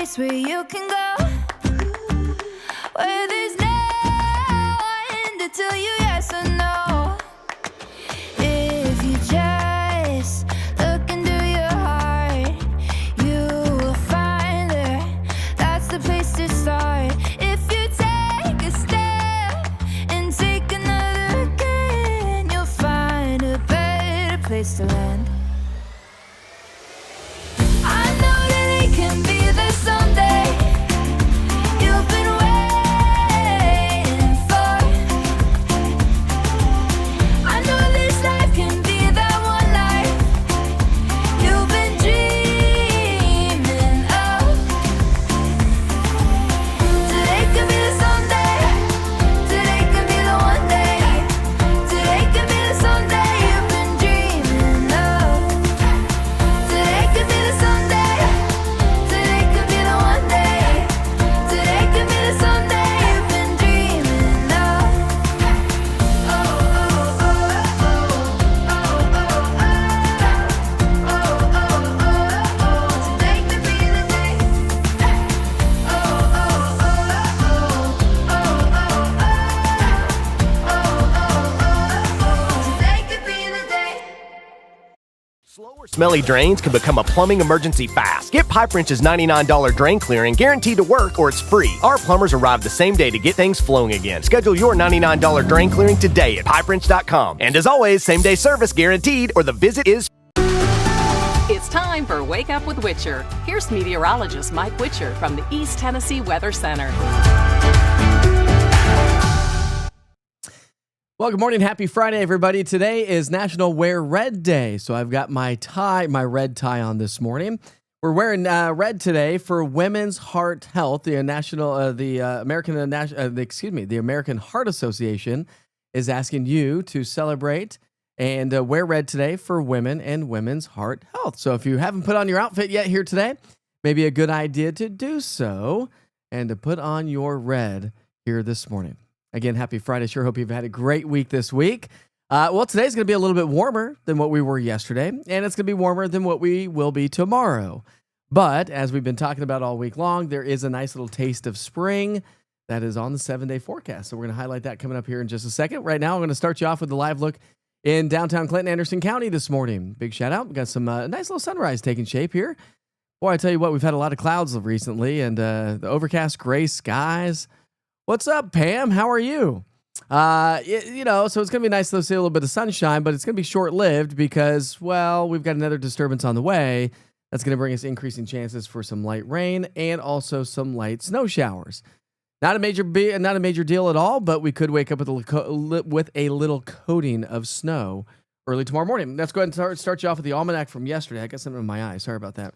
place where you can go, where there's no one to tell you yes or no. If you just look into your heart, you will find there. That's the place to start. If you take a step and take another again, you'll find a better place to land. I know that it can be there someday. You've been waiting for. I know this life can be that one life you've been dreaming of. Today could be the someday. Today could be the one day. Today could be the someday you've been dreaming of. Today could be the someday. Today could be the one day. Today could be the someday you've been dreaming of. Oh, oh, oh, oh, oh, today could be the day. Oh, oh, today could be the day. Slow or smelly drains can become a plumbing emergency fast. Get Pipe Wrench's $99 drain clearing guaranteed to work or it's free. Our plumbers arrive the same day to get things flowing again. Schedule your $99 drain clearing today at pipewrench.com. And as always, same-day service guaranteed or the visit is It's time for Wake Up with Witcher. Here's meteorologist Mike Witcher from the East Tennessee Weather Center. Well, good morning. Happy Friday, everybody. Today is National Wear Red Day. So I've got my red tie on this morning. We're wearing red today for Women's Heart Health. The American Heart Association is asking you to celebrate and wear red today for women and women's heart health. So if you haven't put on your outfit yet here today, maybe a good idea to do so and to put on your red here this morning. Again, happy Friday. Sure hope you've had a great week this week. Well, today's going to be a little bit warmer than what we were yesterday, and it's going to be warmer than what we will be tomorrow. But as we've been talking about all week long, there is a nice little taste of spring that is on the 7-day forecast. So we're going to highlight that coming up here in just a second. Right now, I'm going to start you off with a live look in downtown Clinton, Anderson County this morning. Big shout out. We've got some nice little sunrise taking shape here. Boy, I tell you what, we've had a lot of clouds recently and the overcast gray skies. What's up, Pam? How are you? So it's going to be nice to see a little bit of sunshine, but it's going to be short-lived because, well, we've got another disturbance on the way that's going to bring us increasing chances for some light rain and also some light snow showers. Not a major deal at all, but we could wake up with a little coating of snow early tomorrow morning. Let's go ahead and start you off with the almanac from yesterday. I got something in my eye. Sorry about that.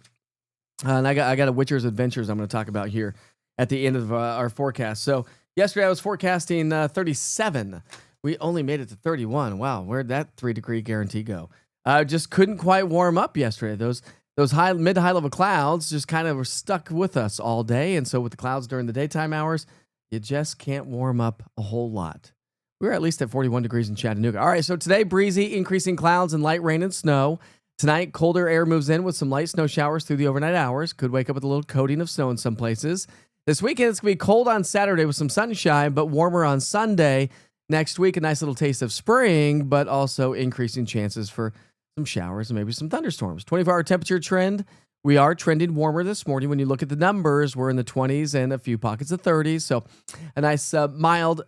And I got a Witcher's Adventures I'm going to talk about here at the end of our forecast. So yesterday I was forecasting 37. We only made it to 31. Wow, where'd that 3-degree guarantee go? Just couldn't quite warm up yesterday. Those mid to high level clouds just kind of were stuck with us all day. And so with the clouds during the daytime hours, you just can't warm up a whole lot. We were at least at 41 degrees in Chattanooga. All right, so today, breezy, increasing clouds and light rain and snow. Tonight, colder air moves in with some light snow showers through the overnight hours. Could wake up with a little coating of snow in some places. This weekend, it's going to be cold on Saturday with some sunshine, but warmer on Sunday. Next week, a nice little taste of spring, but also increasing chances for some showers and maybe some thunderstorms. 24-hour temperature trend. We are trending warmer this morning. When you look at the numbers, we're in the 20s and a few pockets of 30s. So a nice mild,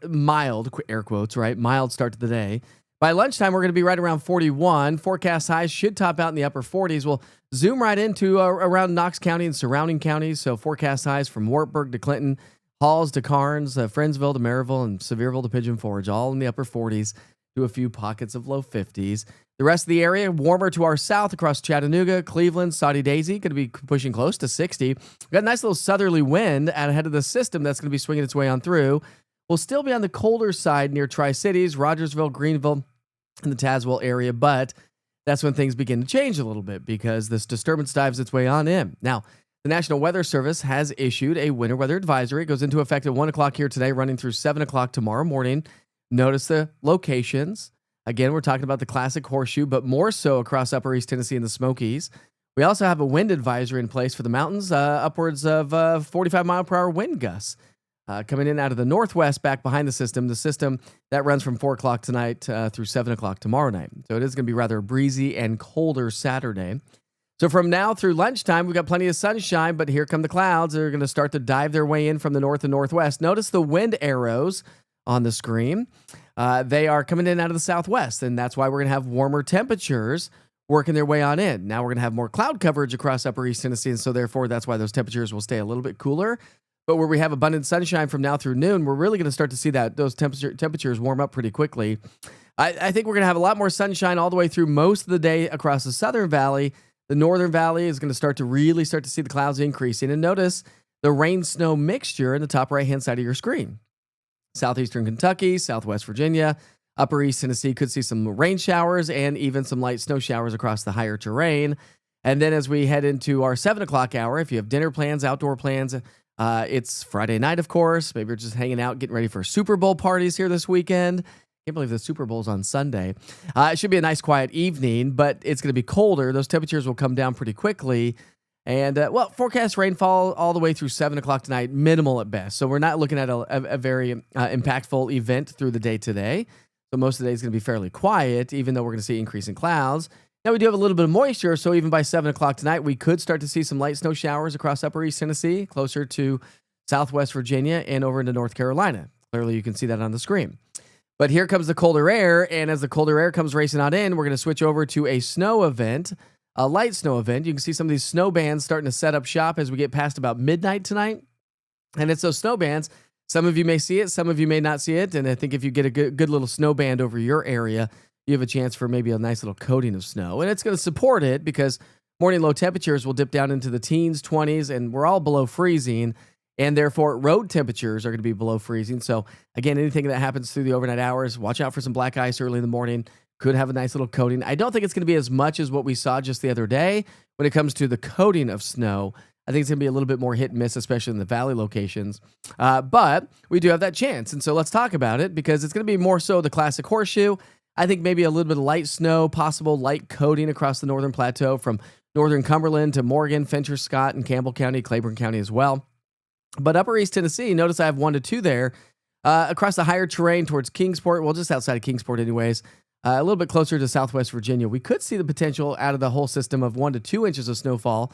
air quotes, right? Mild start to the day. By lunchtime, we're going to be right around 41. Forecast highs should top out in the upper 40s. We'll zoom right into around Knox County and surrounding counties. So forecast highs from Wartburg to Clinton, Halls to Carnes, Friendsville to Maryville, and Sevierville to Pigeon Forge, all in the upper 40s to a few pockets of low 50s. The rest of the area, warmer to our south across Chattanooga, Cleveland, Saudi Daisy, going to be pushing close to 60. We've got a nice little southerly wind ahead of the system that's going to be swinging its way on through. We'll still be on the colder side near Tri-Cities, Rogersville, Greenville, and the Tazewell area, but that's when things begin to change a little bit because this disturbance dives its way on in. Now, the National Weather Service has issued a winter weather advisory. It goes into effect at 1 o'clock here today, running through 7 o'clock tomorrow morning. Notice the locations. Again, we're talking about the classic horseshoe, but more so across Upper East Tennessee and the Smokies. We also have a wind advisory in place for the mountains, upwards of 45 mile per hour wind gusts. Coming in out of the northwest back behind the system that runs from 4 o'clock tonight through 7 o'clock tomorrow night. So it is going to be rather breezy and colder Saturday. So from now through lunchtime, we've got plenty of sunshine, but here come the clouds. They're going to start to dive their way in from the north and northwest. Notice the wind arrows on the screen. They are coming in out of the southwest, and that's why we're going to have warmer temperatures working their way on in. Now we're going to have more cloud coverage across upper East Tennessee, and so therefore that's why those temperatures will stay a little bit cooler. But where we have abundant sunshine from now through noon, we're really going to start to see those temperatures warm up pretty quickly. I think we're going to have a lot more sunshine all the way through most of the day across the southern valley. The northern valley is going to start to see the clouds increasing. And notice the rain-snow mixture in the top right-hand side of your screen. Southeastern Kentucky, Southwest Virginia, upper East Tennessee could see some rain showers and even some light snow showers across the higher terrain. And then as we head into our 7 o'clock hour, if you have dinner plans, outdoor plans, it's Friday night, of course. Maybe you're just hanging out, getting ready for Super Bowl parties here this weekend. Can't believe the Super Bowl's on Sunday. It should be a nice, quiet evening, but it's going to be colder. Those temperatures will come down pretty quickly. And, forecast rainfall all the way through 7 o'clock tonight, minimal at best. So we're not looking at a very impactful event through the day today. So most of the day is going to be fairly quiet, even though we're going to see increasing clouds. Now, we do have a little bit of moisture, so even by 7 o'clock tonight, we could start to see some light snow showers across upper East Tennessee, closer to Southwest Virginia and over into North Carolina. Clearly, you can see that on the screen. But here comes the colder air, and as the colder air comes racing on in, we're going to switch over to a snow event, a light snow event. You can see some of these snow bands starting to set up shop as we get past about midnight tonight. And it's those snow bands. Some of you may see it, some of you may not see it, and I think if you get a good little snow band over your area, you have a chance for maybe a nice little coating of snow. And it's going to support it because morning low temperatures will dip down into the teens, 20s, and we're all below freezing. And therefore, road temperatures are going to be below freezing. So, again, anything that happens through the overnight hours, watch out for some black ice early in the morning. Could have a nice little coating. I don't think it's going to be as much as what we saw just the other day when it comes to the coating of snow. I think it's going to be a little bit more hit and miss, especially in the valley locations. But we do have that chance. And so let's talk about it because it's going to be more so the classic horseshoe. I think maybe a little bit of light snow, possible light coating across the northern plateau from northern Cumberland to Morgan, Fentress, Scott, and Campbell County, Claiborne County as well. But upper East Tennessee, notice I have 1 to 2 there. Across the higher terrain towards Kingsport, well, just outside of Kingsport anyways, a little bit closer to Southwest Virginia, we could see the potential out of the whole system of 1 to 2 inches of snowfall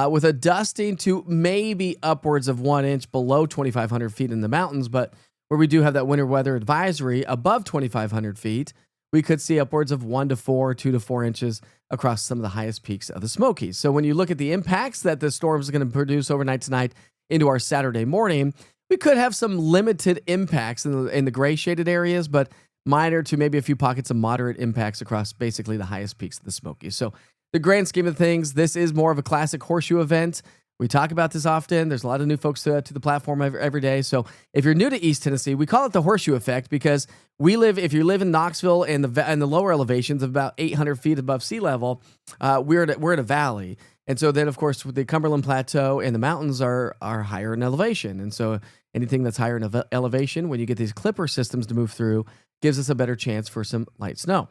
with a dusting to maybe upwards of 1 inch below 2,500 feet in the mountains. But where we do have that winter weather advisory above 2,500 feet, we could see upwards of 1 to 4, 2 to 4 inches across some of the highest peaks of the Smokies. So when you look at the impacts that the storm is going to produce overnight tonight into our Saturday morning, we could have some limited impacts in the gray shaded areas, but minor to maybe a few pockets of moderate impacts across basically the highest peaks of the Smokies. So the grand scheme of things, this is more of a classic horseshoe event. We talk about this often. There's a lot of new folks to the platform every day. So if you're new to East Tennessee, we call it the horseshoe effect because if you live in Knoxville and the lower elevations of about 800 feet above sea level, we're at a valley. And so then, of course, the Cumberland Plateau and the mountains are higher in elevation. And so anything that's higher in elevation, when you get these clipper systems to move through, gives us a better chance for some light snow.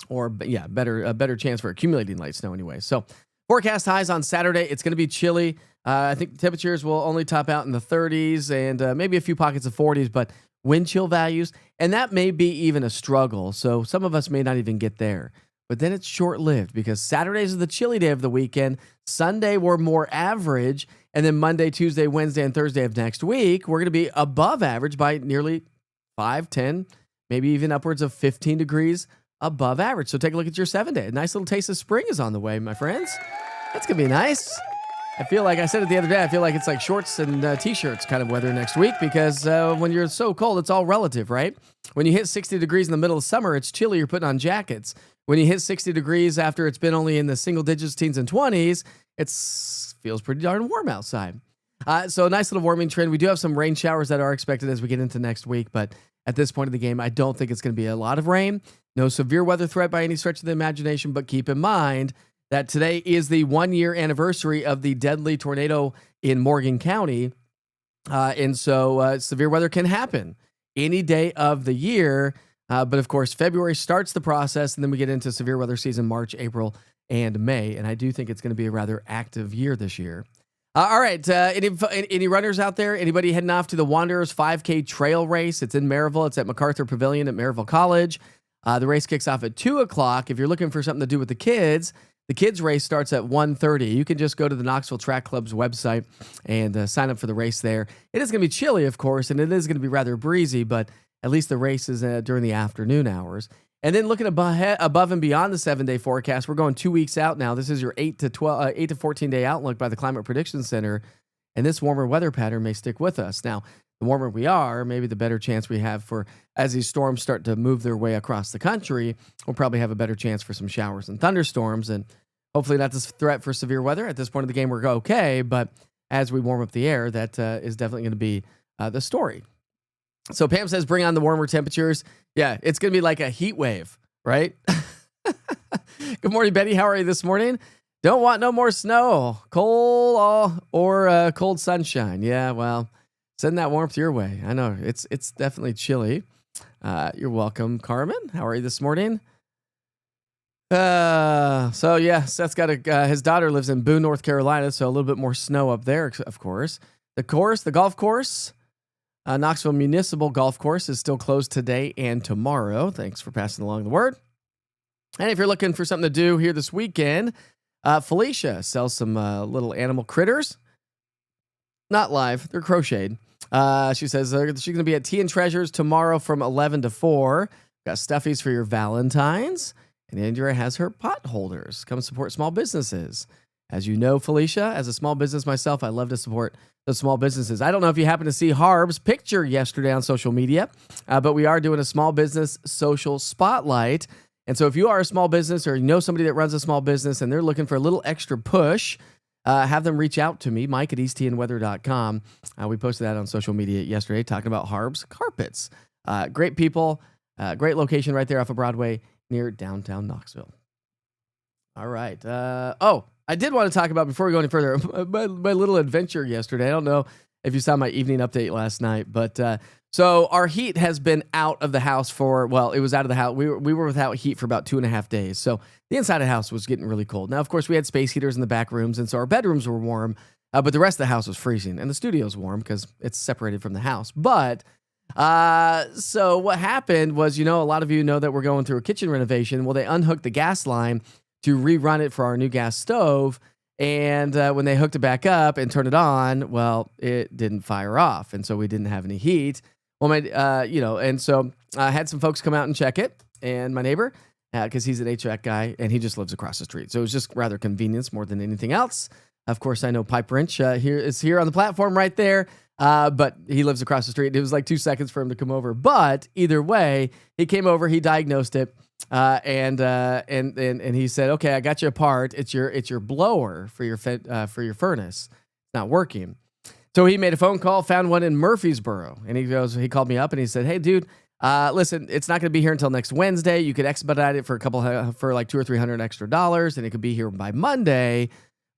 Or, a better chance for accumulating light snow anyway. So forecast highs on Saturday. It's going to be chilly. I think temperatures will only top out in the 30s and maybe a few pockets of 40s, but wind chill values, and that may be even a struggle. So some of us may not even get there. But then it's short-lived because Saturdays are the chilly day of the weekend. Sunday, we're more average. And then Monday, Tuesday, Wednesday, and Thursday of next week, we're going to be above average by nearly 5, 10, maybe even upwards of 15 degrees above average. So take a look at your 7-day. A nice little taste of spring is on the way, my friends. That's going to be nice. I feel like I said it the other day. I feel like it's like shorts and T-shirts kind of weather next week because when you're so cold, it's all relative, right? When you hit 60 degrees in the middle of summer, it's chilly. You're putting on jackets. When you hit 60 degrees after it's been only in the single digits, teens, and 20s, it feels pretty darn warm outside. So a nice little warming trend. We do have some rain showers that are expected as we get into next week, but at this point of the game, I don't think it's going to be a lot of rain. No severe weather threat by any stretch of the imagination, but keep in mind that today is the 1-year anniversary of the deadly tornado in Morgan County. And so severe weather can happen any day of the year. But of course, February starts the process, and then we get into severe weather season, March, April, and May. And I do think it's going to be a rather active year this year. All right. Any runners out there? Anybody heading off to the Wanderers 5K trail race? It's in Maryville. It's at MacArthur Pavilion at Maryville College. The race kicks off at 2 o'clock. If you're looking for something to do with the kids race starts at 1:30. You can just go to the Knoxville Track Club's website and sign up for the race there. It is going to be chilly, of course, and it is going to be rather breezy, but at least the race is during the afternoon hours. And then looking above and beyond the 7-day forecast, we're going 2 weeks out now. This is your 8 to 14 day outlook by the Climate Prediction Center, and this warmer weather pattern may stick with us. Now, the warmer we are, maybe the better chance we have for, as these storms start to move their way across the country, we'll probably have a better chance for some showers and thunderstorms, and hopefully not this threat for severe weather. At this point of the game, we're okay, but as we warm up the air, that is definitely going to be the story. So Pam says, bring on the warmer temperatures. Yeah, it's going to be like a heat wave, right? Good morning, Betty. How are you this morning? Don't want no more snow, cold or cold sunshine. Yeah, well, send that warmth your way. I know it's definitely chilly. You're welcome, Carmen. How are you this morning? So yeah, Seth's got his daughter lives in Boone, North Carolina, so a little bit more snow up there, of course. The golf course, Knoxville Municipal Golf Course is still closed today and tomorrow. Thanks for passing along the word. And if you're looking for something to do here this weekend, Felicia sells some little animal critters. Not live, they're crocheted. She says she's going to be at Tea and Treasures tomorrow from 11 to 4. Got stuffies for your Valentines. And Andrea has her pot holders. Come support small businesses. As you know, Felicia, as a small business myself, I love to support the small businesses. I don't know if you happen to see Harb's picture yesterday on social media, but we are doing a small business social spotlight. And so if you are a small business or you know somebody that runs a small business and they're looking for a little extra push, have them reach out to me, Mike at eastandweather.com. We posted that on social media yesterday talking about Harb's Carpets. Great people, great location right there off of Broadway near downtown Knoxville. All right. I did want to talk about, before we go any further, my little adventure yesterday. I don't know if you saw my evening update last night, but so our heat has been out of the house it was out of the house. We were without heat for about 2.5 days. So the inside of the house was getting really cold. Now, of course, we had space heaters in the back rooms, and so our bedrooms were warm, but the rest of the house was freezing, and the studio's warm because it's separated from the house. But so what happened was, a lot of you know that we're going through a kitchen renovation. Well, they unhooked the gas line to rerun it for our new gas stove. And when they hooked it back up and turned it on, well, it didn't fire off. And so we didn't have any heat. Well, and so I had some folks come out and check it. And my neighbor, because he's an HVAC guy and he just lives across the street. So it was just rather convenience more than anything else. Of course, I know Pipe Wrench is here on the platform right there. But he lives across the street. It was like 2 seconds for him to come over. But either way, he came over, he diagnosed it, and he said, "Okay, I got you a part. It's your blower for your furnace. It's not working." So he made a phone call, found one in Murfreesboro, and he called me up and he said, "Hey, dude, listen, it's not going to be here until next Wednesday. You could expedite it for like $200 or $300 extra, and it could be here by Monday.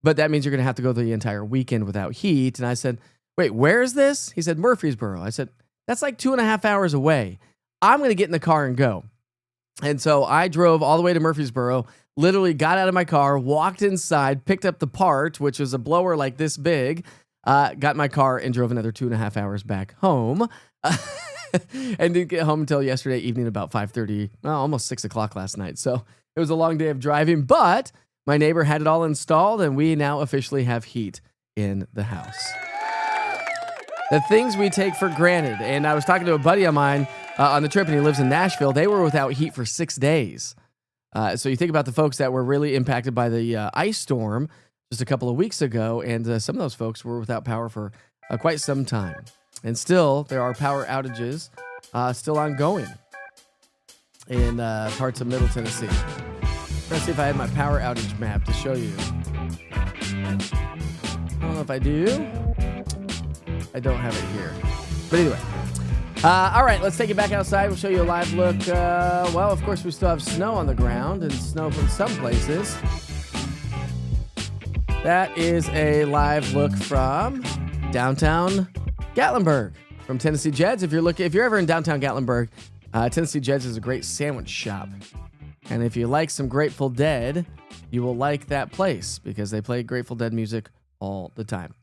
But that means you're going to have to go the entire weekend without heat." And I said, "Wait, where is this?" He said, "Murfreesboro." I said, "That's like 2.5 hours away. I'm going to get in the car and go." And so I drove all the way to Murfreesboro, literally got out of my car, walked inside, picked up the part, which was a blower like this big, got in my car and drove another 2.5 hours back home. And didn't get home until yesterday evening about 5:30, almost 6 o'clock last night. So it was a long day of driving, but my neighbor had it all installed and we now officially have heat in the house. The things we take for granted. And I was talking to a buddy of mine on the trip, and he lives in Nashville. They were without heat for 6 days. So you think about the folks that were really impacted by the ice storm just a couple of weeks ago, and some of those folks were without power for quite some time. And still, there are power outages still ongoing in parts of Middle Tennessee. Let's see if I had my power outage map to show you. I don't know if I do. I don't have it here. But anyway. All right, let's take it back outside. We'll show you a live look. Well, of course, we still have snow on the ground and snow from some places. That is a live look from downtown Gatlinburg from Tennessee Jed's. If you're ever in downtown Gatlinburg, Tennessee Jed's is a great sandwich shop. And if you like some Grateful Dead, you will like that place because they play Grateful Dead music all the time.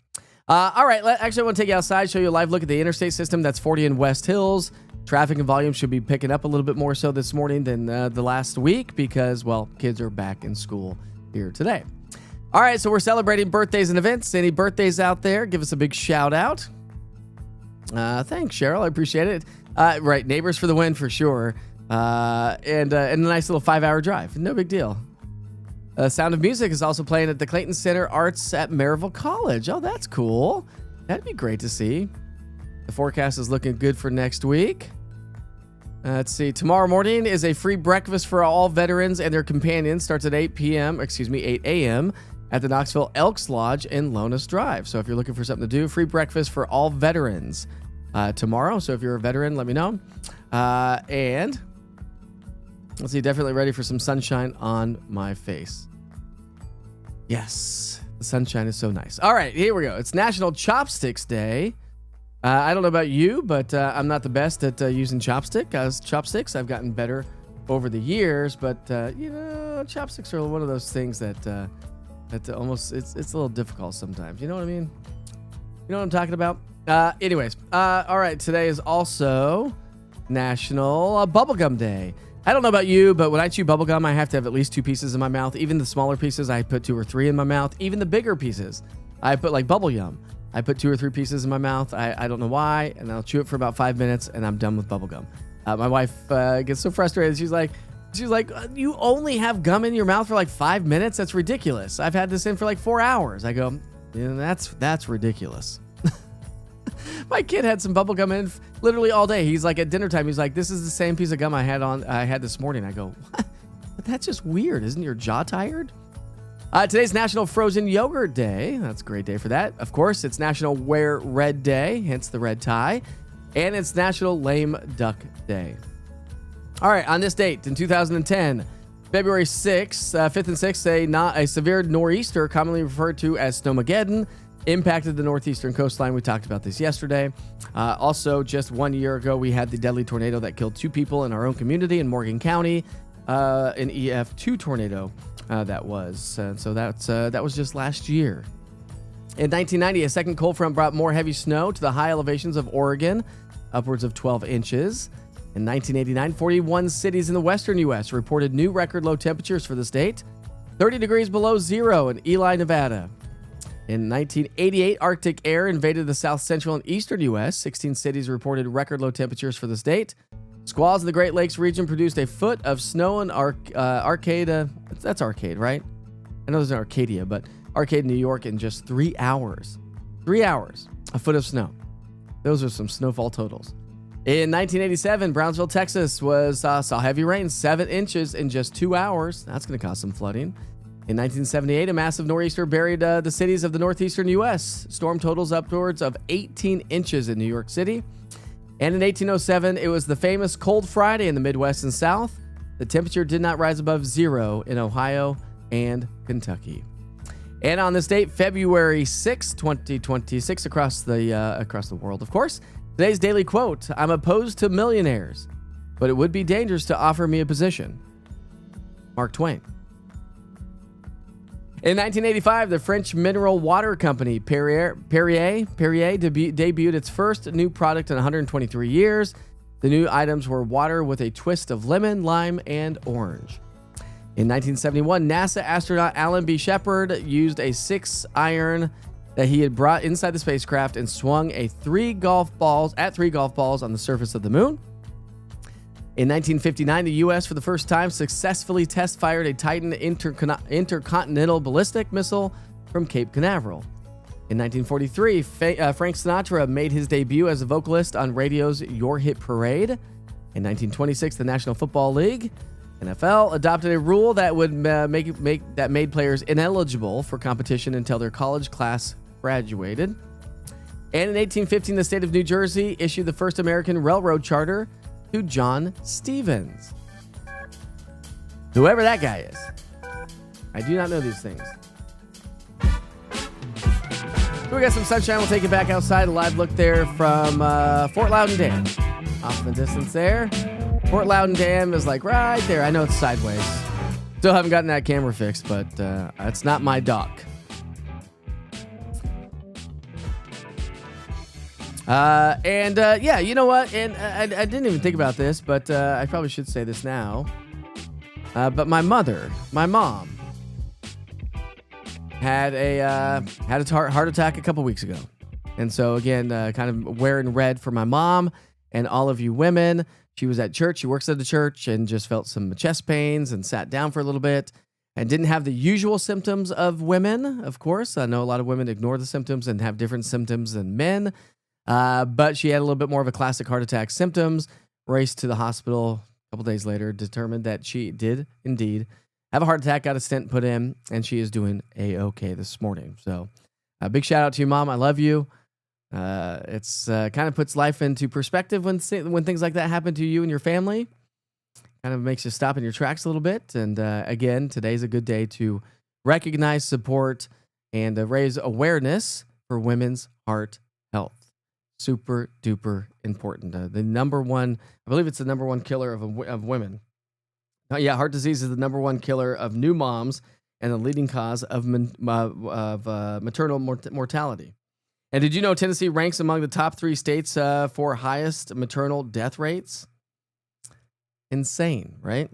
All right, actually, I want to take you outside, show you a live look at the interstate system. That's 40 in West Hills. Traffic and volume should be picking up a little bit more so this morning than the last week because, well, kids are back in school here today. All right, so we're celebrating birthdays and events. Any birthdays out there, give us a big shout out. Thanks, Cheryl. I appreciate it. Right, Neighbors for the win for sure. And a nice little 5-hour drive. No big deal. Sound of Music is also playing at the Clayton Center Arts at Maryville College. Oh, that's cool. That'd be great to see. The forecast is looking good for next week. Let's see. Tomorrow morning is a free breakfast for all veterans and their companions. Starts at 8 a.m. at the Knoxville Elks Lodge in Lonas Drive. So if you're looking for something to do, free breakfast for all veterans tomorrow. So if you're a veteran, let me know. And let's see, definitely ready for some sunshine on my face. Yes, the sunshine is so nice. All right, here we go. It's National Chopsticks Day. I don't know about you, but I'm not the best at using chopsticks. I've gotten better over the years, but chopsticks are one of those things that almost it's a little difficult sometimes. You know what I mean? You know what I'm talking about? Anyways, all right. Today is also National Bubblegum Day. I don't know about you, but when I chew bubblegum, I have to have at least 2 pieces in my mouth. Even the smaller pieces, I put 2 or 3 in my mouth. Even the bigger pieces, I put like bubble yum. I put 2 or 3 pieces in my mouth. I don't know why, and I'll chew it for about 5 minutes, and I'm done with bubblegum. My wife gets so frustrated. She's like, you only have gum in your mouth for like 5 minutes? That's ridiculous. I've had this in for like 4 hours. I go, that's ridiculous. My kid had some bubble gum in literally all day. He's like at dinner time. He's like, this is the same piece of gum I had this morning. I go, what? But that's just weird. Isn't your jaw tired? Today's National Frozen Yogurt Day. That's a great day for that. Of course, it's National Wear Red Day, hence the red tie. And it's National Lame Duck Day. All right, on this date in 2010, February 6th, 5th and 6th, a severe nor'easter, commonly referred to as Snowmageddon, impacted the northeastern coastline. We talked about this yesterday. Also, just 1 year ago, we had the deadly tornado that killed 2 people in our own community in Morgan County, an EF2 tornado that was. So that was just last year. In 1990, a second cold front brought more heavy snow to the high elevations of Oregon, upwards of 12 inches. In 1989, 41 cities in the western U.S. reported new record low temperatures for the state, 30 degrees below zero in Ely, Nevada. In 1988, Arctic air invaded the south central and eastern U.S. 16 cities reported record low temperatures for the state. Squalls in the Great Lakes region produced a foot of snow in Arcata. That's Arcade, right? I know there's an Arcadia, but Arcade, New York, in just 3 hours. 3 hours, a foot of snow. Those are some snowfall totals. In 1987, Brownsville, Texas saw heavy rain, 7 inches in just 2 hours. That's going to cause some flooding. In 1978, a massive nor'easter buried the cities of the northeastern U.S. Storm totals upwards of 18 inches in New York City. And in 1807, it was the famous Cold Friday in the Midwest and South. The temperature did not rise above zero in Ohio and Kentucky. And on this date, February 6, 2026, across the world, of course, today's daily quote: "I'm opposed to millionaires, but it would be dangerous to offer me a position." Mark Twain. In 1985, the French mineral water company Perrier debuted its first new product in 123 years. The new items were water with a twist of lemon, lime, and orange. In 1971, NASA astronaut Alan B. Shepard used a 6-iron that he had brought inside the spacecraft and swung at 3 golf balls on the surface of the moon. In 1959, the U.S. for the first time successfully test-fired a Titan intercontinental ballistic missile from Cape Canaveral. In 1943, Frank Sinatra made his debut as a vocalist on radio's Your Hit Parade. In 1926, the National Football League, NFL, adopted a rule that would made players ineligible for competition until their college class graduated. And in 1815, the state of New Jersey issued the first American railroad charter to John Stevens. Whoever that guy is. I do not know these things. We got some sunshine. We'll take it back outside. A live look there from Fort Loudon Dam. Off in the distance there. Fort Loudon Dam is like right there. I know it's sideways. Still haven't gotten that camera fixed, but it's not my dock. Yeah, you know what? And I didn't even think about this, but I probably should say this now. But my mom, had a heart attack a couple weeks ago. And so again, kind of wearing red for my mom and all of you women. She was at church. She works at the church and just felt some chest pains and sat down for a little bit and didn't have the usual symptoms of women. Of course, I know a lot of women ignore the symptoms and have different symptoms than men. But she had a little bit more of a classic heart attack symptoms, raced to the hospital a couple days later, determined that she did indeed have a heart attack, got a stent put in, and she is doing A-okay this morning. So a big shout out to you, Mom. I love you. It's kind of puts life into perspective when things like that happen to you and your family. Kind of makes you stop in your tracks a little bit. And again, today's a good day to recognize, support, and raise awareness for women's heart health. Super duper important. The number one, I believe it's the number one killer of women. Heart disease is the number one killer of new moms and the leading cause of maternal mortality. And did you know Tennessee ranks among the top 3 states for highest maternal death rates? Insane, right?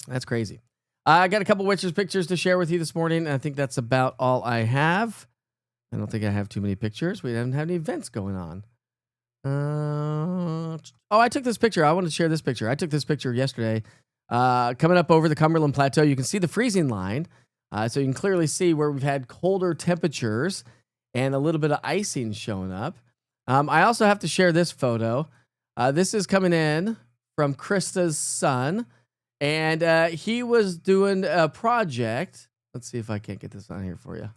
That's crazy. I got a couple witches pictures to share with you this morning. I think that's about all I have. I don't think I have too many pictures. We haven't had any events going on. I took this picture. I want to share this picture. I took this picture yesterday. Coming up over the Cumberland Plateau, you can see the freezing line. So you can clearly see where we've had colder temperatures and a little bit of icing showing up. I also have to share this photo. This is coming in from Krista's son. And he was doing a project. Let's see if I can't get this on here for you,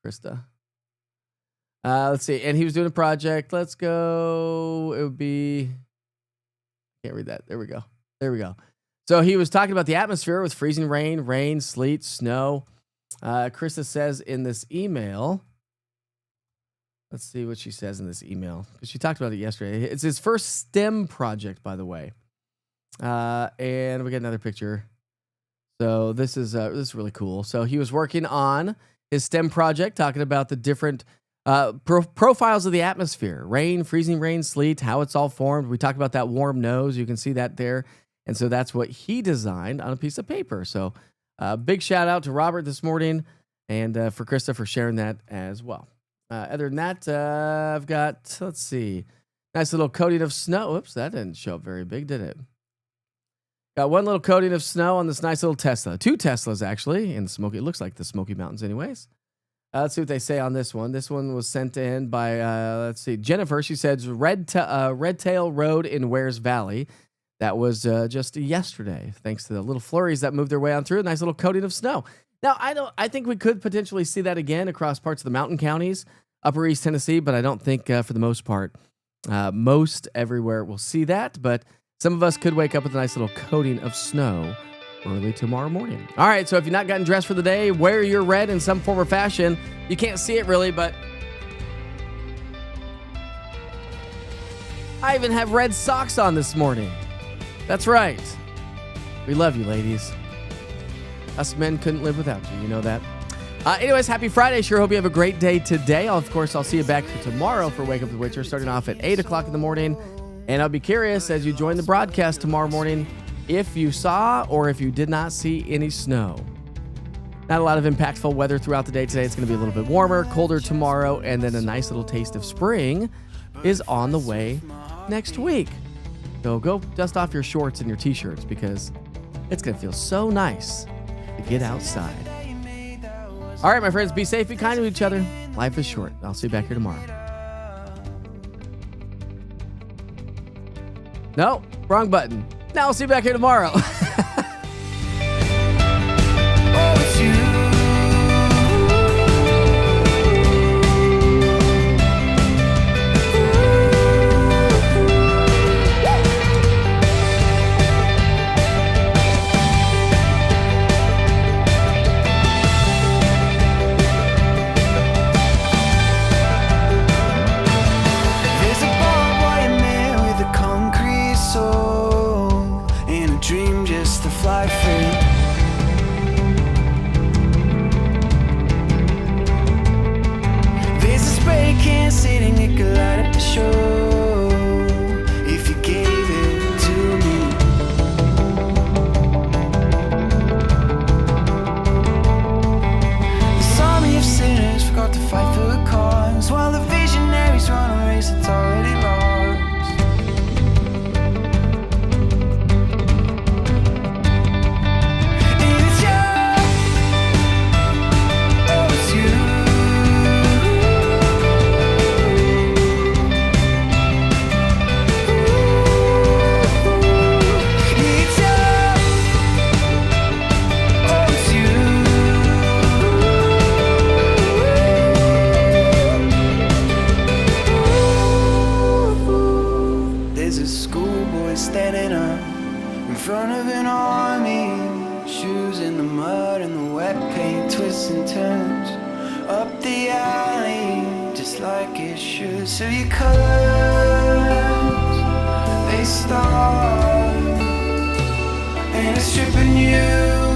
Krista. Let's see. And he was doing a project. Let's go. It would be... Can't read that. There we go. So he was talking about the atmosphere with freezing rain, sleet, snow. Krista says in this email... Let's see what she says in this email, because she talked about it yesterday. It's his first STEM project, by the way. And we got another picture. So this is really cool. So he was working on his STEM project, talking about the different profiles of the atmosphere: rain, freezing rain, sleet, how it's all formed. We talked about that warm nose. You can see that there. And so that's what he designed on a piece of paper. So big shout out to Robert this morning, and for Krista for sharing that as well. Other than that, I've got, let's see, nice little coating of snow. Oops, that didn't show up very big, did it? Got one little coating of snow on this nice little Tesla. 2 Teslas, actually, in the Smoky. It looks like the Smoky Mountains anyways. Let's see what they say on this one. This one was sent in by, let's see, Jennifer. She says, Red Tail Road in Wares Valley. That was just yesterday, thanks to the little flurries that moved their way on through. A nice little coating of snow. Now, I think we could potentially see that again across parts of the mountain counties, upper East Tennessee, but I don't think for the most part, most everywhere will see that. But some of us could wake up with a nice little coating of snow early tomorrow morning. All right, so if you've not gotten dressed for the day, wear your red in some form or fashion. You can't see it really, but I even have red socks on this morning. That's right. We love you, ladies. Us men couldn't live without you. You know that. Anyways, happy Friday. Sure hope you have a great day today. Of course, I'll see you back here tomorrow for Wake Up with Witcher, starting off at 8 o'clock in the morning. And I'll be curious as you join the broadcast tomorrow morning if you saw or if you did not see any snow. Not a lot of impactful weather throughout the day today. It's going to be a little bit warmer, colder tomorrow, and then a nice little taste of spring is on the way next week. So go dust off your shorts and your t-shirts because it's going to feel so nice to get outside. All right, my friends, be safe, be kind to each other. Life is short. I'll see you back here tomorrow. No, wrong button. Now I'll see you back here tomorrow. Just could light up the show if you gave it to me. This army of sinners forgot to fight for a cause, while the visionaries run a race that's already lost. Standing up in front of an army, shoes in the mud and the wet paint, twists and turns up the alley, just like it should. So your colors, they start, and it's stripping you